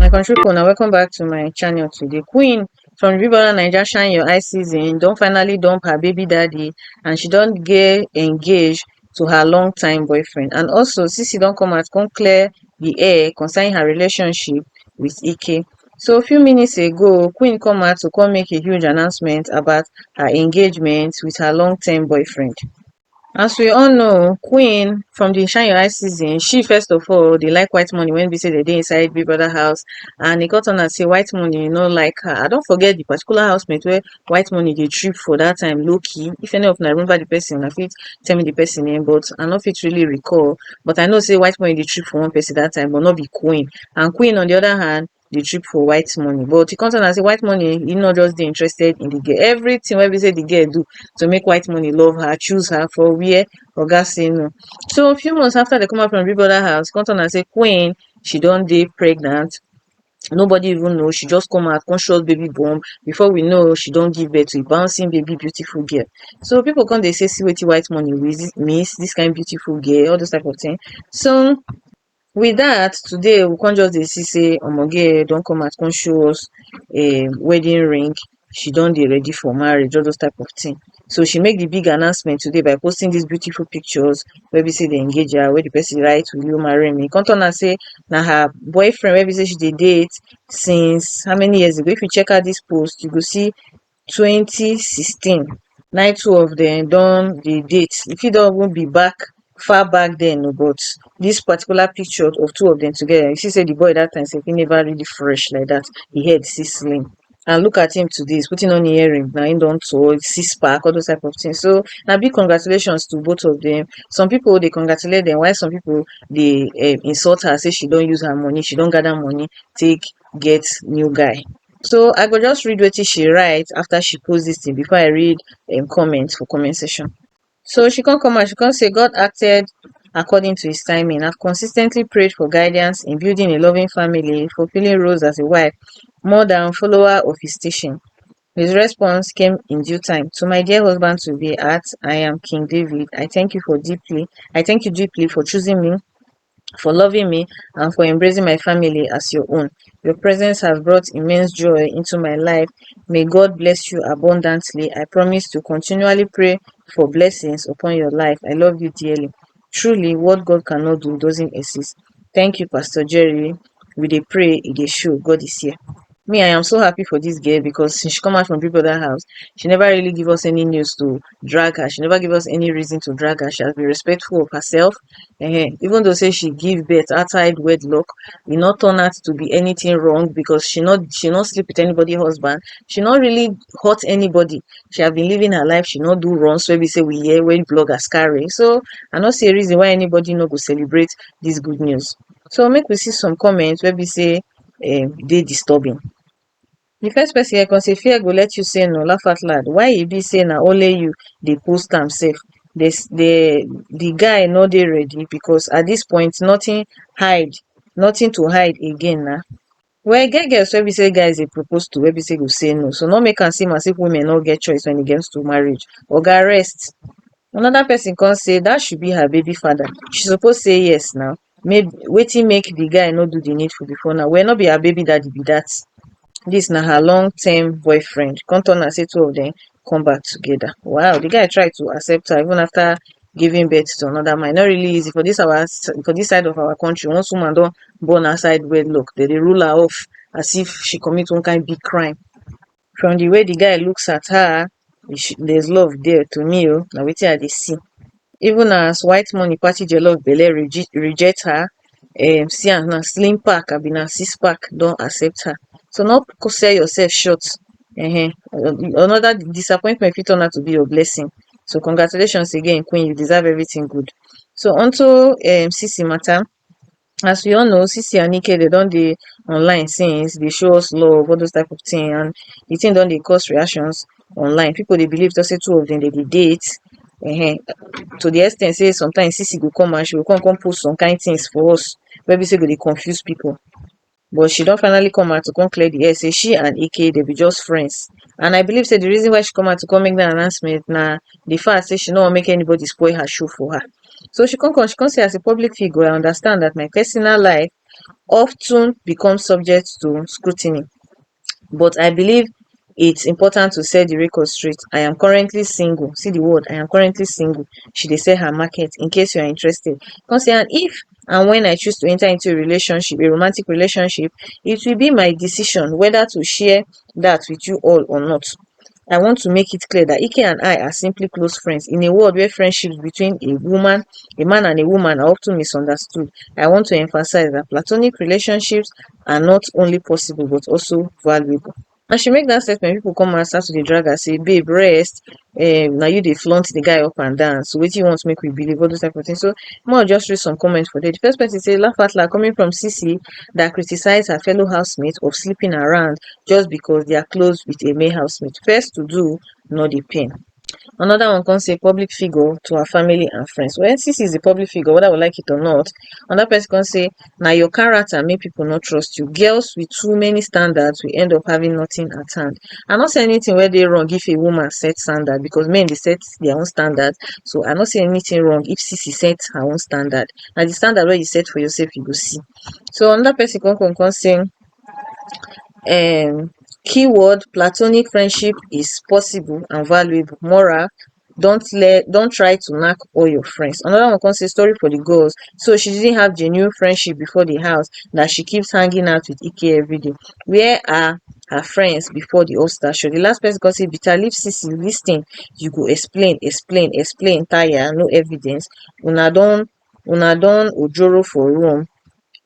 My country people, now welcome back to my channel today. Queen from the Big Brother Naija Shine Your Eye season don't finally dump her baby daddy, and she don't get engaged to her long time boyfriend. And also Ceec don't come out come clear the air concerning her relationship with Ike. So a few minutes ago, Queen come out to come make a huge announcement about her engagement with her long term boyfriend. As we all know, Queen from the Shine Your Eye season, she first of all dey like white money when be say they dey inside Big Brother house, and e got on and say white money no like her. I don forget the particular housemate wey white money dey trip for that time low key. If any of una remember the person, una fit tell me the person name, but I no fit really recall. But I know say white money dey trip for one person that time, but not be Queen. And Queen on the other hand dey trip for white money, but e come turn out say white money e no just dey interested in the girl. Everything wey be say the girl do to make white money love her, choose her for where oga say no. So a few months after they come out from Big Brother house, come turn out say Queen she don dey pregnant. Nobody even know. She just come out conscious baby bomb. Before we know, she don give birth to a bouncing baby beautiful girl. So people come dey say see wetin white money miss this kind beautiful girl, all those type of thing. So with that, today we come just dey see say omoge don come out come show us a wedding ring. She don dey ready for marriage, all those type of thing. So she make the big announcement today by posting these beautiful pictures wey be say they engage her, where the person write will you marry me. Come turn out say na her boyfriend wey be say she dey date since how many years ago. If you check out this post, you go see 2016 na two of them don dey date. E fit don even be back far back then, but this particular picture of two of them together, you see say the boy that time sef he never really fresh like that. He head still slim. And look at him today, he's putting on earring, now he don tall, six pack, all those type of things. So now big congratulations to both of them. Some people they congratulate them, while some people they insult her, say she don't use her money, she don't gather money, take get new guy. So I go just read wetin she write after she post this thing before I read comments for comment section. So she come out, she come say God acted according to his timing. I've consistently prayed for guidance in building a loving family, fulfilling roles as a wife, more than follower of his teaching. His response came in due time. To my dear husband to be at, I am King David. I thank you deeply for choosing me, for loving me, and for embracing my family as your own. Your presence has brought immense joy into my life. May God bless you abundantly. I promise to continually pray for blessings upon your life. I love you dearly. Truly, what God cannot do doesn't exist. Thank you, Pastor Jerry. We dey pray, e dey show. God is here. Me, I am so happy for this girl because since she come out from Big Brother house, she never really give us any news to drag her. She never give us any reason to drag her. She has been respectful of herself. Even though say she give birth outside wedlock, e not turn out to be anything wrong because she not sleep with anybody husband. She not really hurt anybody. She have been living her life. She not do wrong. So we say we hear when bloggers carry. So I not see a reason why anybody no go celebrate this good news. So make we see some comments where we say they disturbing. The first person I can say fear go let you say no, laugh out loud. Why e be say na only you dey post am sef? The guy no dey ready because at this point nothing to hide again na. Well, e get girls wey be say guys dey propose to wey be say go say no. So no make am seem as if women no get choice when e gets to marriage. Oga rest. Another person come say that should be her baby father. She suppose say yes now. Maybe wetin make the guy no do the needful before now? Well, no be her baby daddy be that. This na her long term boyfriend. Come turn and say two of them come back together. Wow, the guy tried to accept her even after giving birth to another man. Not really easy for this side of our country. Once woman don born outside wedlock, they rule her off as if she commit one kind big crime. From the way the guy looks at her, there's love there to me. Oh, now wetin I dey see. Even as white money party jollof belle reject her, see am na slim pack abi na six pack don accept her. So no sell yourself short. Another disappointment fit turn out to be your blessing. So congratulations again, Queen. You deserve everything good. So onto Ceec matter. As we all know, Ceec and Ike they don dey online since, they show us love, all those type of thing, and the thing don dey cause reactions online. People dey believe just say two of them they date. To the extent say sometimes Ceec go come and she will come post some kind things for us wey be say go dey confuse people. But she don finally come out to come clear the air say she and Ike they be just friends. And I believe say the reason why she come out to come make that announcement na the fact say she no wan make anybody spoil her show for her. So she come say as a public figure, I understand that my personal life often become subject to scrutiny. But I believe it's important to set the record straight. I am currently single. See the word, I am currently single. She dey sell her market in case you are interested. Come say, and if and when I choose to enter into a relationship, a romantic relationship, it will be my decision whether to share that with you all or not. I want to make it clear that Ike and I are simply close friends. In a world where friendships between a man and a woman are often misunderstood, I want to emphasize that platonic relationships are not only possible but also valuable. And she make that statement, people come and start to dey drag her say, babe, rest, na you dey flaunt the guy up and down, so wetin you want make we believe, all those type of things. So make I just read some comment for there. The first person say, laugh out loud, coming from Ceec that criticize her fellow housemate of sleeping around just because they are close with a male housemate. First to do, not the pain. Another one come say public figure to her family and friends. Well, Ceec is a public figure, whether we like it or not. Another person come say, na your character make people not trust you. Girls with too many standards will end up having nothing at hand. I not say anything where they wrong if a woman set standard, because men they set their own standard. So I not say anything wrong if Ceec set her own standard. Now the standard where you set for yourself, you go see. So another person come say, keyword platonic friendship is possible and valuable. Moral, don't try to knack all your friends. Another one come say story for the girls. So she didn't have genuine friendship before the house, that she keeps hanging out with Ike everyday. Where are her friends before the all-star show? The last person come say bitter leaf Ceec, lis ten, you go explain tire, no evidence. Una don ojoro for room,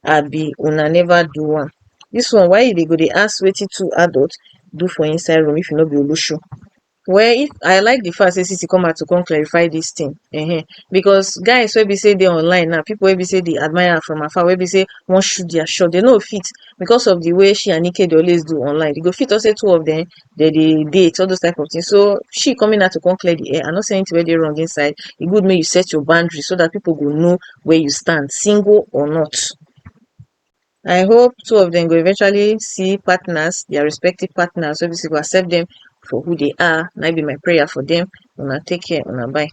abi una never do am. Dis one, why you dey go dey ask wetin two adult do for inside room if you no be olosho? Well, if I like the fact say Ceec come out to come clarify dis thing, because guys wey be say dey online now, people wey be say dey admire her from afar, wey be say wan shoot their shot, they no fit, because of the way she and Ike dey always do online. They go fit talk say two of them dey date, all those type of things. So she coming out to come clear the air, I no say anything wey dey wrong inside. E good make you set your boundary so that people go know where you stand, single or not. I hope two of them go eventually see partners, their respective partners, wey be say go accept them for who they are. Na be my prayer for them. Una take care, una bye.